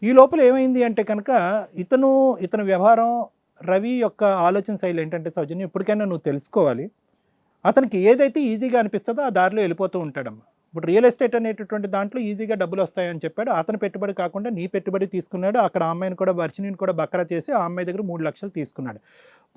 ఈ లోపల ఏమైంది అంటే కనుక ఇతని వ్యవహారం రవి యొక్క ఆలోచన శైలి ఏంటంటే సౌజన్యం ఎప్పటికైనా నువ్వు తెలుసుకోవాలి. అతనికి ఏదైతే ఈజీగా అనిపిస్తుందో ఆ దారిలో వెళ్ళిపోతూ ఉంటాడమ్మా. ఇప్పుడు రియల్ ఎస్టేట్ అనేటటువంటి దాంట్లో ఈజీగా డబ్బులు వస్తాయని చెప్పాడు. అతను పెట్టుబడి కాకుండా నీ పెట్టుబడి తీసుకున్నాడు. అక్కడ ఆ అమ్మాయిని కూడా వర్షిణిని కూడా బకరా చేసి ఆ అమ్మాయి దగ్గర 3 లక్షలు తీసుకున్నాడు.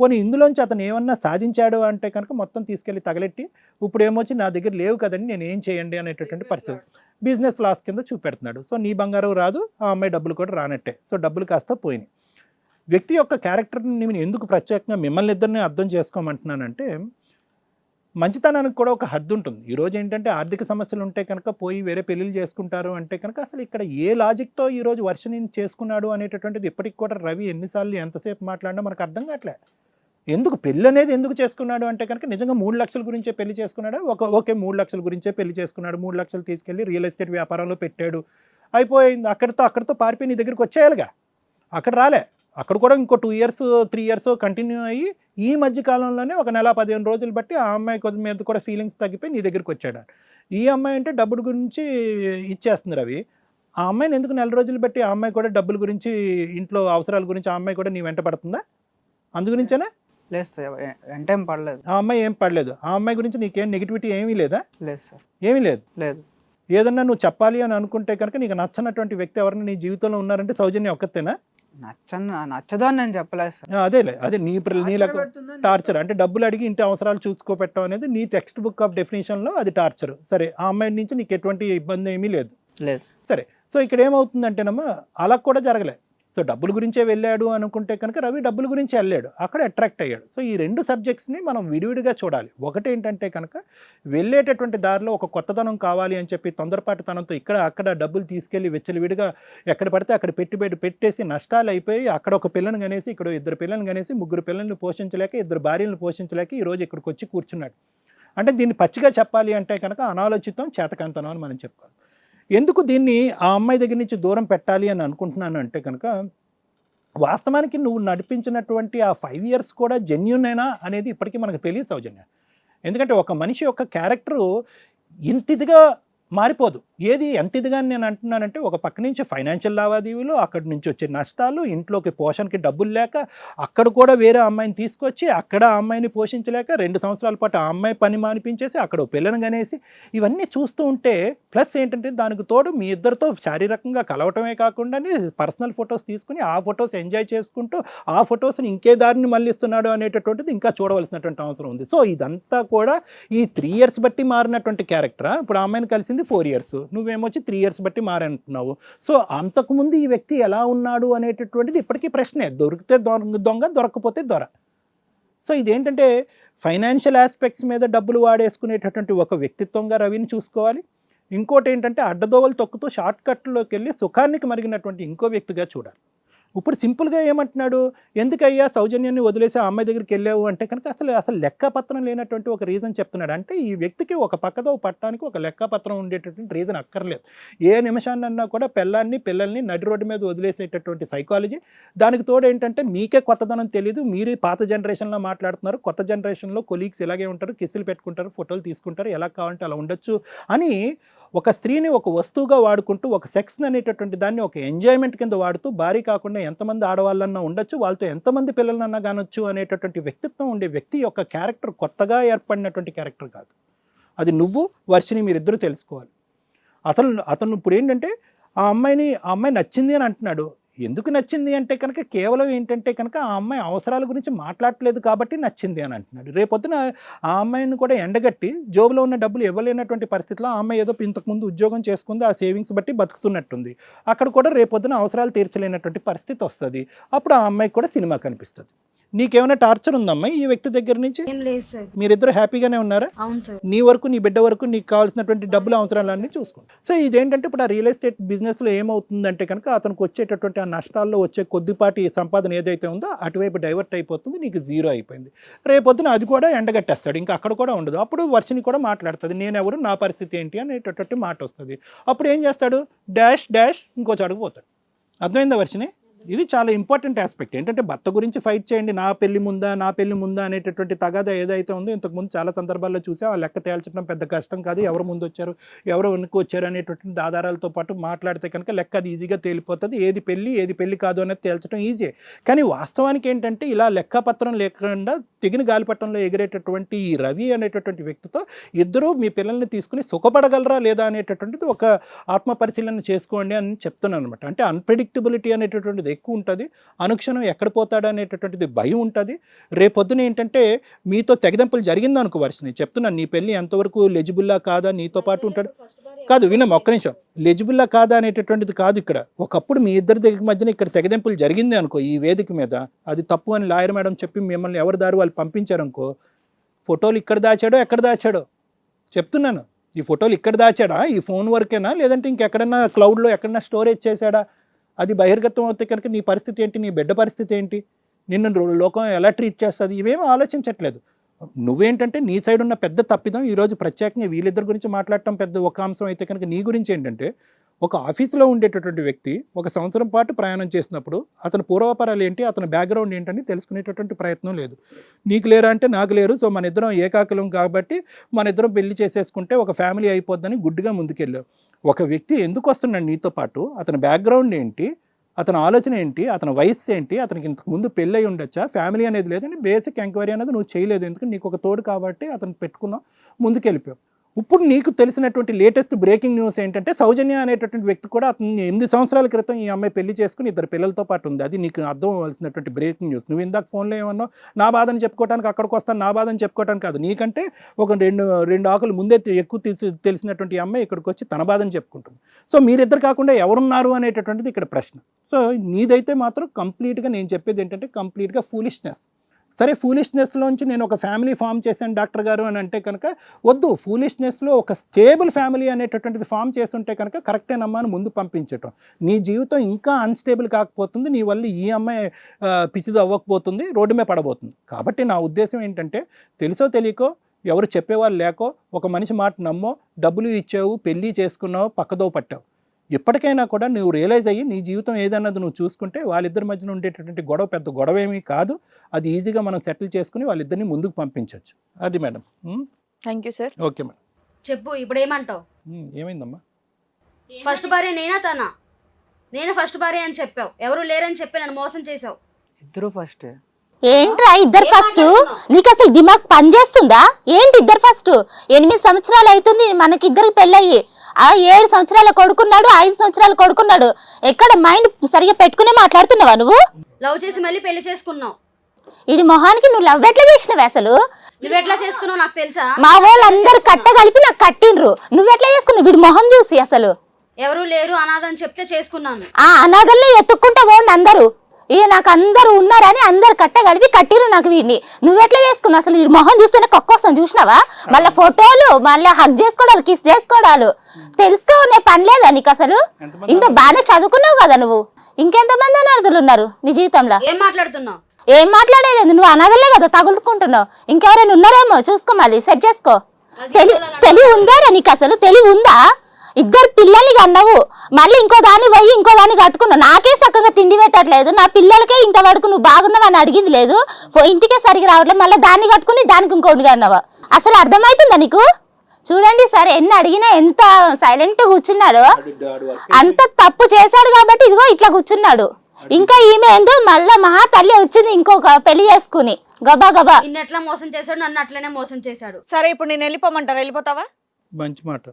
పోనీ ఇందులోంచి అతను ఏమన్నా సాధించాడు అంటే కనుక మొత్తం తీసుకెళ్ళి తగలెట్టి ఇప్పుడు ఏమొచ్చి నా దగ్గర లేవు కదండి నేను ఏం చేయండి అనేటటువంటి పరిస్థితి. బిజినెస్ లాస్ కింద చూపెడుతున్నాడు. సో నీ బంగారం రాదు, ఆ అమ్మాయి డబ్బులు కూడా రానట్టే. సో డబ్బులు కాస్త పోయినాయి. వ్యక్తి యొక్క క్యారెక్టర్ని నేను ఎందుకు ప్రత్యేకంగా మిమ్మల్ని ఇద్దరిని అర్థం చేసుకోమంటున్నానంటే, మంచితనానికి కూడా ఒక హద్దు ఉంటుంది. ఈరోజు ఏంటంటే ఆర్థిక సమస్యలు ఉంటే కనుక పోయి వేరే పెళ్ళిళ్ళు చేసుకుంటారు అంటే కనుక అసలు ఇక్కడ ఏ లాజిక్తో ఈరోజు వర్షిణిని చేసుకున్నాడు అనేటటువంటిది ఇప్పటికి కూడా రవి ఎన్నిసార్లు ఎంతసేపు మాట్లాడినా మనకు అర్థం కావట్లే. ఎందుకు పెళ్ళి అనేది ఎందుకు చేసుకున్నాడు అంటే కనుక నిజంగా 3 లక్షల గురించే పెళ్లి చేసుకున్నాడు. ఓకే 3 లక్షల గురించే పెళ్లి చేసుకున్నాడు. 3 లక్షలు తీసుకెళ్ళి రియల్ ఎస్టేట్ వ్యాపారంలో పెట్టాడు, అయిపోయింది. అక్కడితో పారిపోయి నీ దగ్గరికి వచ్చేయాలిగా. అక్కడ రాలే. అక్కడ కూడా ఇంకో 2 ఇయర్స్ 3 ఇయర్స్ కంటిన్యూ అయ్యి ఈ మధ్య కాలంలోనే ఒక నెల 15 రోజులు బట్టి ఆ అమ్మాయి కొద్ది మీద కూడా ఫీలింగ్స్ తగ్గిపోయి నీ దగ్గరికి వచ్చాడు. ఈ అమ్మాయి అంటే డబ్బుల గురించి ఇచ్చేస్తుంది రవి. ఆ అమ్మాయిని ఎందుకు నెల రోజులు బట్టి ఆ అమ్మాయి కూడా డబ్బుల గురించి ఇంట్లో అవసరాల గురించి ఆ అమ్మాయి కూడా నీ వెంట పడుతుందా? అందు గురించేనా? లేదు సార్, వెంట ఏం పడలేదు. ఆ అమ్మాయి ఏం పడలేదు. ఆ అమ్మాయి గురించి నీకేం నెగిటివిటీ ఏమీ లేదా? లేదు సార్, ఏమీ లేదు. లేదు. ఏదన్నా నువ్వు చెప్పాలి అని అనుకుంటే కనుక నీకు నచ్చనటువంటి వ్యక్తి ఎవరైనా నీ జీవితంలో ఉన్నారంటే సౌజన్య ఒక్కతేనా? నచ్చదు అని నేను చెప్పలేదు సార్. అదే నీలకు టార్చర్ అంటే డబ్బులు అడిగి ఇంటి అవసరాలు చూసుకోపెట్టడం అనేది నీ టెక్స్ట్ బుక్ ఆఫ్ డెఫినేషన్లో అది టార్చర్. సరే, ఆ అమ్మాయి నుంచి నీకు ఎటువంటి ఇబ్బంది ఏమీ లేదు. సరే, సో ఇక్కడ ఏమవుతుందంటేనమ్మా అలా కూడా జరగలే. సో డబ్బుల గురించే వెళ్ళాడు అనుకుంటే కనుక రవి డబ్బుల గురించి వెళ్ళాడు, అక్కడ అట్రాక్ట్ అయ్యాడు. సో ఈ 2 సబ్జెక్ట్స్ని మనం విడివిడిగా చూడాలి. ఒకటి ఏంటంటే కనుక వెళ్ళేటటువంటి దారిలో ఒక కొత్తదనం కావాలి అని చెప్పి తొందరపాటుతనంతో అక్కడ డబ్బులు తీసుకెళ్ళి విచ్చలవిడిగా ఎక్కడ పడితే అక్కడ పెట్టేసి నష్టాలు అయిపోయి అక్కడ ఒక పిల్లని కనేసి ఇక్కడ 2 పిల్లల్ని కనేసి 3 పిల్లల్ని పోషించలేక 2 భార్యలను పోషించలేక ఈరోజు ఇక్కడికి వచ్చి కూర్చున్నాడు. అంటే దీన్ని పచ్చిగా చెప్పాలి అంటే కనుక అనాలోచితం, చేతకంతనం అని మనం చెప్పుకోవాలి. ఎందుకు దీన్ని ఆ అమ్మాయి దగ్గర నుంచి దూరం పెట్టాలి అని అనుకుంటున్నాను అంటే కనుక వాస్తవానికి నువ్వు నడిపించినటువంటి ఆ 5 ఇయర్స్ కూడా జెన్యూనేనా అనేది ఇప్పటికీ మనకు తెలియదు సౌజన్య. ఎందుకంటే ఒక మనిషి యొక్క క్యారెక్టరు ఇంతిదిగా మారిపోదు. ఎంత ఇదిగా నేను అంటున్నానంటే ఒక పక్క నుంచి ఫైనాన్షియల్ లావాదేవీలు, అక్కడి నుంచి వచ్చే నష్టాలు, ఇంట్లోకి పోషణకి డబ్బులు లేక అక్కడ కూడా వేరే అమ్మాయిని తీసుకొచ్చి అక్కడ ఆ అమ్మాయిని పోషించలేక 2 సంవత్సరాల పాటు ఆ అమ్మాయి పని మానిపించేసి అక్కడ పిల్లని కనేసి ఇవన్నీ చూస్తూ ఉంటే ప్లస్ ఏంటంటే దానికి తోడు మీ ఇద్దరితో శారీరకంగా కలవటమే కాకుండా పర్సనల్ ఫొటోస్ తీసుకుని ఆ ఫొటోస్ ఎంజాయ్ చేసుకుంటూ ఆ ఫొటోస్ని ఇంకే దారిని మళ్ళిస్తున్నాడు అనేటటువంటిది ఇంకా చూడవలసినటువంటి అవసరం ఉంది. సో ఇదంతా కూడా ఈ 3 ఇయర్స్ బట్టి మారినటువంటి క్యారెక్టరా? ఇప్పుడు ఆ అమ్మాయిని కలిసింది 4 ఇయర్స్, నువ్వేమొచ్చి 3 ఇయర్స్ బట్టి మారంటున్నావు. సో అంతకుముందు ఈ వ్యక్తి ఎలా ఉన్నాడు అనేటటువంటిది ఇప్పటికీ ప్రశ్నే. దొరికితే దొంగ, దొరకకపోతే దొర. సో ఇదేంటంటే ఫైనాన్షియల్ ఆస్పెక్ట్స్ మీద డబ్బులు వాడేసుకునేటటువంటి ఒక వ్యక్తిత్వంగా రవిని చూసుకోవాలి. ఇంకోటి ఏంటంటే అడ్డదోవలు తొక్కుతూ షార్ట్ కట్లోకి వెళ్ళి సుఖానికి మరిగినటువంటి ఇంకో వ్యక్తిగా చూడాలి. ఇప్పుడు సింపుల్గా ఏమంటున్నాడు, ఎందుకయ్యా సౌజన్యాన్ని వదిలేసి ఆ అమ్మాయి దగ్గరికి వెళ్ళావు అంటే కనుక అసలు లెక్కపత్రం లేనటువంటి ఒక రీజన్ చెప్తున్నాడు. అంటే ఈ వ్యక్తికి ఒక పక్కదో పట్టడానికి ఒక లెక్కపత్రం ఉండేటటువంటి రీజన్ అక్కర్లేదు. ఏ నిమిషాన్నన్నా కూడా పిల్లల్ని నడి రోడ్డు మీద వదిలేసేటటువంటి సైకాలజీ. దానికి తోడు ఏంటంటే మీకే కొత్తదనం తెలియదు, మీరు పాత జనరేషన్లో మాట్లాడుతున్నారు, కొత్త జనరేషన్లో కొలీగ్స్ ఇలాగే ఉంటారు, కిస్సులు పెట్టుకుంటారు, ఫోటోలు తీసుకుంటారు, ఎలా కావాలంటే అలా ఉండొచ్చు అని ఒక స్త్రీని ఒక వస్తువుగా వాడుకుంటూ ఒక సెక్స్ అనేటటువంటి దాన్ని ఒక ఎంజాయ్మెంట్ కింద వాడుతూ భారీ కాకుండా ఎంతమంది ఆడవాళ్ళన్నా ఉండొచ్చు, వాళ్ళతో ఎంతమంది పిల్లలన్నా కానొచ్చు అనేటటువంటి వ్యక్తిత్వం ఉండే వ్యక్తి యొక్క క్యారెక్టర్ కొత్తగా ఏర్పడినటువంటి క్యారెక్టర్ కాదు. అది నువ్వు వర్షిని మీరిద్దరూ తెలుసుకోవాలి. అతను ఇప్పుడు ఏంటంటే ఆ అమ్మాయి నచ్చింది అని అంటున్నాడు. ఎందుకు నచ్చింది అంటే కనుక కేవలం ఏంటంటే కనుక ఆ అమ్మాయి అవసరాల గురించి మాట్లాడలేదు కాబట్టి నచ్చింది అని అంటున్నాడు. రేపొద్దున ఆ అమ్మాయిని కూడా ఎండగట్టి జోబులో ఉన్న డబ్బులు ఇవ్వలేనటువంటి పరిస్థితిలో ఆ అమ్మాయి ఏదో ఇంతకుముందు ఉద్యోగం చేసుకుంది, ఆ సేవింగ్స్ బట్టి బతుకుతున్నట్టుంది. అక్కడ కూడా రేపొద్దున అవసరాలు తీర్చలేనటువంటి పరిస్థితి వస్తుంది. అప్పుడు ఆ అమ్మాయికి కూడా సినిమా కనిపిస్తుంది. నీకేమైనా టార్చర్ ఉందమ్మా ఈ వ్యక్తి దగ్గర నుంచి? మీరిద్దరు హ్యాపీగానే ఉన్నారా? నీ వరకు, నీ బిడ్డ వరకు నీకు కావాల్సినటువంటి డబ్బులు అవసరాలన్నీ చూసుకోండి. సో ఇదేంటంటే ఇప్పుడు ఆ రియల్ ఎస్టేట్ బిజినెస్లో ఏమవుతుందంటే కనుక అతనికి వచ్చేటటువంటి ఆ నష్టాల్లో వచ్చే కొద్దిపాటి సంపాదన ఏదైతే ఉందో అటువైపు డైవర్ట్ అయిపోతుంది, నీకు జీరో అయిపోయింది. రేపొద్దున అది కూడా ఎండగట్టేస్తాడు, ఇంకా అక్కడ కూడా ఉండదు. అప్పుడు వర్షిని కూడా మాట్లాడుతుంది, నేనెవరు, నా పరిస్థితి ఏంటి అనేటటువంటి మాట వస్తుంది. అప్పుడు ఏం చేస్తాడు, డాష్ ఇంకో చడుగు పోతాడు. అర్థమైందా వర్షిని? ఇది చాలా ఇంపార్టెంట్ ఆస్పెక్ట్. ఏంటంటే భర్త గురించి ఫైట్ చేయండి, నా పెళ్లి ముందా అనేటటువంటి తగాదా ఏదైతే ఉందో ఇంతకుముందు చాలా సందర్భాల్లో చూసాం. ఆ లెక్క తేల్చడం పెద్ద కష్టం కాదు. ఎవరు ముందు వచ్చారు, ఎవరు వెనుక వచ్చారు అనేటటువంటి ఆధారాలతో పాటు మాట్లాడితే కనుక లెక్క అది ఈజీగా తేలిపోతుంది. ఏది పెళ్లి కాదు అనేది తేల్చడం ఈజీ. కానీ వాస్తవానికి ఏంటంటే ఇలా లెక్కపత్రం లేకుండా తెగిన గాలిపట్టంలో ఎగిరేటటువంటి ఈ రవి అనేటటువంటి వ్యక్తితో ఇద్దరూ మీ పిల్లల్ని తీసుకుని సుఖపడగలరా లేదా అనేటటువంటిది ఒక ఆత్మ పరిశీలన చేసుకోండి అని చెప్తున్నాను అనమాట. అంటే అన్ప్రెడిక్టబిలిటీ అనేటటువంటిది ఎక్కువ ఉంటుంది. అనుక్షణం ఎక్కడ పోతాడు అనేటటువంటిది భయం ఉంటుంది. రేపొద్దున ఏంటంటే మీతో తెగదెంపులు జరిగింది అనుకో వర్షిని, చెప్తున్నాను నీ పెళ్ళి ఎంతవరకు లెజిబుల్లా కాదా, నీతో పాటు ఉంటాడు కాదు. వినమ్మ ఒక్క నిమిషం, లెజిబుల్లా కాదా అనేటటువంటిది కాదు ఇక్కడ. ఒకప్పుడు మీ ఇద్దరి దగ్గర మధ్యన ఇక్కడ తెగదెంపులు జరిగింది అనుకో ఈ వేదిక మీద, అది తప్పు అని లాయర్ మేడం చెప్పి మిమ్మల్ని ఎవరి దారి వాళ్ళు పంపించారనుకో, ఫోటోలు ఇక్కడ దాచాడో ఎక్కడ దాచాడో చెప్తున్నాను. ఈ ఫోటోలు ఇక్కడ దాచాడా, ఈ ఫోన్ వరకేనా, లేదంటే ఇంకెక్కడన్నా క్లౌడ్లో ఎక్కడన్నా స్టోరేజ్ చేశాడా? అది బహిర్గతం అవుతే కనుక నీ పరిస్థితి ఏంటి, నీ బిడ్డ పరిస్థితి ఏంటి, నిన్ను లోకం ఎలా ట్రీట్ చేస్తుంది, ఇవేమీ ఆలోచించట్లేదు. నువ్వేంటంటే నీ సైడ్ ఉన్న పెద్ద తప్పిదం ఈరోజు ప్రత్యేకంగా వీళ్ళిద్దరి గురించి మాట్లాడటం పెద్ద ఒక అంశం అయితే కనుక, నీ గురించి ఏంటంటే ఒక ఆఫీసులో ఉండేటటువంటి వ్యక్తి 1 సంవత్సరం పాటు ప్రయాణం చేసినప్పుడు అతని పూర్వపరాలు ఏంటి, అతని బ్యాక్గ్రౌండ్ ఏంటని తెలుసుకునేటటువంటి ప్రయత్నం లేదు. నీకు లేరా అంటే నాకు లేరు, సో మన ఇద్దరం ఏకాకులం కాబట్టి మన ఇద్దరం పెళ్లి చేసేసుకుంటే ఒక ఫ్యామిలీ అయిపోద్దని గుడ్డిగా ముందుకెళ్ళావు. ఒక వ్యక్తి ఎందుకు వస్తున్నాడు నీతో పాటు, అతని బ్యాక్గ్రౌండ్ ఏంటి, అతని ఆలోచన ఏంటి, అతని వయసు ఏంటి, అతనికి ఇంతకు ముందు పెళ్ళి అయి ఉండొచ్చా, ఫ్యామిలీ అనేది లేదని బేసిక్ ఎంక్వైరీ అనేది నువ్వు చేయలేదు. ఎందుకంటే నీకు ఒక తోడు కాబట్టి అతను పెట్టుకున్నావు, ముందుకెళ్ళిపోయావు. ఇప్పుడు నీకు తెలిసినటువంటి లేటెస్ట్ బ్రేకింగ్ న్యూస్ ఏంటంటే సౌజన్య అనేటటువంటి వ్యక్తి కూడా అతను 8 సంవత్సరాల క్రితం ఈ అమ్మాయి పెళ్లి చేసుకుని 2 పిల్లలతో పాటు ఉంది. అది నీకు అర్థం అవ్వాల్సినటువంటి బ్రేకింగ్ న్యూస్. నువ్వు ఇందాక ఫోన్లో ఏమన్నావు, నా బాధను చెప్పుకోవడానికి అక్కడికి వస్తాను, నా బాధను చెప్పుకోవడానికి కాదు. నీకంటే ఒక రెండు ఆకులు ముందే ఎక్కువ తెలిసినటువంటి ఈ అమ్మాయి ఇక్కడికి వచ్చి తన బాధను చెప్పుకుంటుంది. సో మీరిద్దరు కాకుండా ఎవరున్నారు అనేటటువంటిది ఇక్కడ ప్రశ్న. సో నీదైతే మాత్రం కంప్లీట్గా నేను చెప్పేది ఏంటంటే కంప్లీట్గా ఫూలిష్నెస్. సరే, ఫూలిష్నెస్లోంచి నేను ఒక ఫ్యామిలీ ఫామ్ చేశాను డాక్టర్ గారు అని అంటే కనుక వద్దు. ఫూలిష్నెస్లో ఒక స్టేబుల్ ఫ్యామిలీ అనేటటువంటిది ఫామ్ చేస్తుంటే కనుక కరెక్టేనమ్మా అని ముందు పంపించటం. నీ జీవితం ఇంకా అన్స్టేబుల్ కాకపోతుంది, నీ వల్ల ఈ అమ్మాయి పిచ్చిది అవ్వకపోతుంది, రోడ్డు మీద పడబోతుంది. కాబట్టి నా ఉద్దేశం ఏంటంటే తెలుసో తెలియకో, ఎవరు చెప్పేవాళ్ళు లేకో, ఒక మనిషి మాట నమ్మో, డబ్బులు ఇచ్చావు, పెళ్ళి చేసుకున్నావు, పక్కదో పట్టావు. ఎప్పటికైనా కూడా నువ్వు రియలైజ్ అయ్యి నీ జీవితం ఏదన్నది నువ్వు చూసుకుంటే వాళ్ళిద్దరి మధ్యన ఉండేటటువంటి గొడవ పెద్ద గొడవ ఏమీ కాదు. అది ఈజీగా మనం సెటిల్ చేసుకుని వాళ్ళిద్దరిని ముందుకు పంపించవచ్చు. అది madam. Thank you sir. Okay madam. చెప్పు, ఇప్పుడు ఏమంటావు? ఏమైందమ్మా? ఫస్ట్ భార్య నేనా తనా? నేను ఫస్ట్ భార్య అని చెప్పావు, ఎవరు లేరని చెప్పి నన్ను మోసం చేసావు. ఇద్దరు ఫస్ట్. ఏంట్రా ఇద్దరు ఫస్ట్? నీకు అసలు దిమాగ్ పనిచేస్తుందా ఏంటి? ఇద్దరు ఫస్ట్ 8 సంవత్సరాలు అవుతుంది మనకిద్దరికి పెళ్ళయ్యి. 7 సంవత్సరాల కొడుకున్నాడు, 5 సంవత్సరాల కొడుకున్నాడు. ఎక్కడ మైండ్ సరిగా పెట్టుకునే మాట్లాడుతున్నావా నువ్వు? లవ్ చేసి మళ్ళీ పెళ్లి చేసుకున్నావు. ఇది మొహానికి నువ్వు లవ్ ఎట్లా చేసినావు అసలు? నువ్వెట్లా చేసుకున్నావు నాకు తెలుసా? మా వాళ్ళందరూ కట్ట కలిపి నాకు కట్టిండ్రు. నువ్వెట్లా చేసుకున్నావు? వీడి మొహం చూసి అసలు ఎవరు లేరు అనాథ అని చెప్తే చేసుకున్నాను. అనాథల్ని ఎత్తుక్కుంటా పోండి అందరూ. నాకు అందరూ ఉన్నారని అందరు కట్ట కలిపి కట్టిరు నాకు వీడిని. నువ్వెట్లా చేసుకున్నావు అసలు? ఈ మొహం చూస్తేనే కొక్కొస్తాను చూసినావా? మళ్ళీ ఫోటోలు, మళ్ళీ హగ్ చేసుకోవడాలు, కిస్ చేసుకోవడాలు. తెలుసుకోనే పని లేదా నీకు అసలు? ఇంకా బాగానే చదువుకున్నావు కదా నువ్వు. ఇంకెంతమంది అనాథులు ఉన్నారు నీ జీవితంలో? ఏం మాట్లాడుతున్నావు? ఏం మాట్లాడేది? నువ్వు అనాథలే కదా తగులుకుంటున్నావు. ఇంకెవరైనా ఉన్నారేమో చూసుకో, మళ్ళీ సెట్ చేసుకో. తెలివి ఉందారా నీకు అసలు? తెలివి ఉందా? 2 పిల్లల్ని కన్నావు, మళ్ళీ ఇంకో దాన్ని పోయి ఇంకో దాన్ని కట్టుకున్నావు. నాకే చక్కగా తిండి పెట్టట్లేదు, నా పిల్లలకే ఇంత వరకు నువ్వు బాగున్నావని అడిగింది లేదు, ఇంటికే సరిగ్గా రావట్లేదు, మళ్ళీ దాన్ని కట్టుకుని దానికి ఇంకోటి కన్నావా? అసలు అర్థమవుతుందా నీకు? చూడండి సార్, ఎన్ని అడిగినా ఎంత సైలెంట్ కూర్చున్నాడు. అంత తప్పు చేశాడు కాబట్టి ఇదిగో ఇట్లా కూర్చున్నాడు. ఇంకా ఈమె ఏందో మళ్ళా మహా తల్లి వచ్చింది ఇంకొక పెళ్లి చేసుకుని గబా గబా. నిన్ను ఎట్లా మోసం చేశాడు, నన్ను అట్లనే మోసం చేశాడు. సరే, ఇప్పుడు నేను వెళ్ళిపోమంటారా? వెళ్ళిపోతావా? మంచి మాట.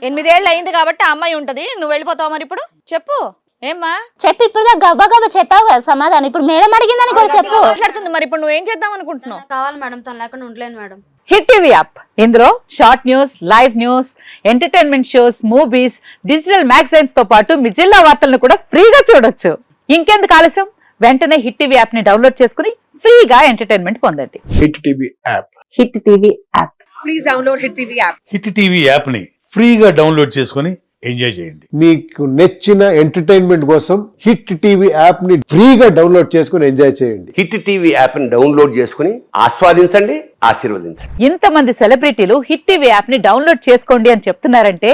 8 ఏళ్ళు అయింది కాబట్టి ఆ అమ్మాయి ఉంటది, నువ్వు వెళ్ళిపోతావా? మరి ఇప్పుడు చెప్పు. ఏమ్మా చెప్పి ఇప్పుడు గబా గబా చెప్పావు కదా సమాధానం. ఇప్పుడు మేడం అడిగిందని కూడా చెప్పు. మాట్లాడుతుంది. మరి ఇప్పుడు నువ్వు ఏం చేద్దాం అనుకుంటున్నావు? కావాలి మేడం, తను లేకుండా ఉండలేను మేడం. హిట్ టీవీ యాప్, ఇందులో short news, live news, entertainment shows, movies, digital magazines తో పాటు మీ జిల్లా వార్తలను కూడా ఫ్రీగా చూడొచ్చు. ఇంకెందుకు ఆలస్యం? వెంటనే హిట్ టీవీ యాప్ ని డౌన్లోడ్ చేసుకుని ఫ్రీగా ఎంటర్టైన్మెంట్ పొందండి. Hit TV app. Hit TV app. Please download hit TV app. Hit TV app ని ఫ్రీగా డౌన్లోడ్ చేసుకుని ఎంజాయ్ చేయండి. మీకు నచ్చిన ఎంటర్టైన్మెంట్ కోసం హిట్ టీవీ యాప్ ని ఫ్రీగా డౌన్లోడ్ చేసుకుని ఎంజాయ్ చేయండి. హిట్ టీవీ యాప్ ని డౌన్లోడ్ చేసుకుని ఆస్వాదించండి, ఆశీర్వదించండి. ఇంతమంది సెలబ్రిటీలు హిట్ టీవీ యాప్ ని డౌన్లోడ్ చేసుకోండి అని చెప్తున్నారంటే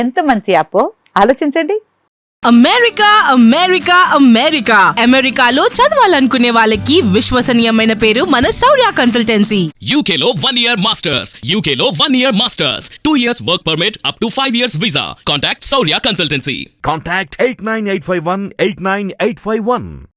ఎంత మంచి యాప్ ఆలోచించండి. అమెరికా అమెరికా అమెరికా అమెరికాలో చదవాలనుకునే వాళ్ళకి విశ్వసనీయమైన పేరు మన శౌర్య కన్సల్టెన్సీ. UK లో 1 year masters, UK లో 1 year masters, 2 years work permit up to 5 years visa. Contact Saurya Consultancy. Contact 89851 89851.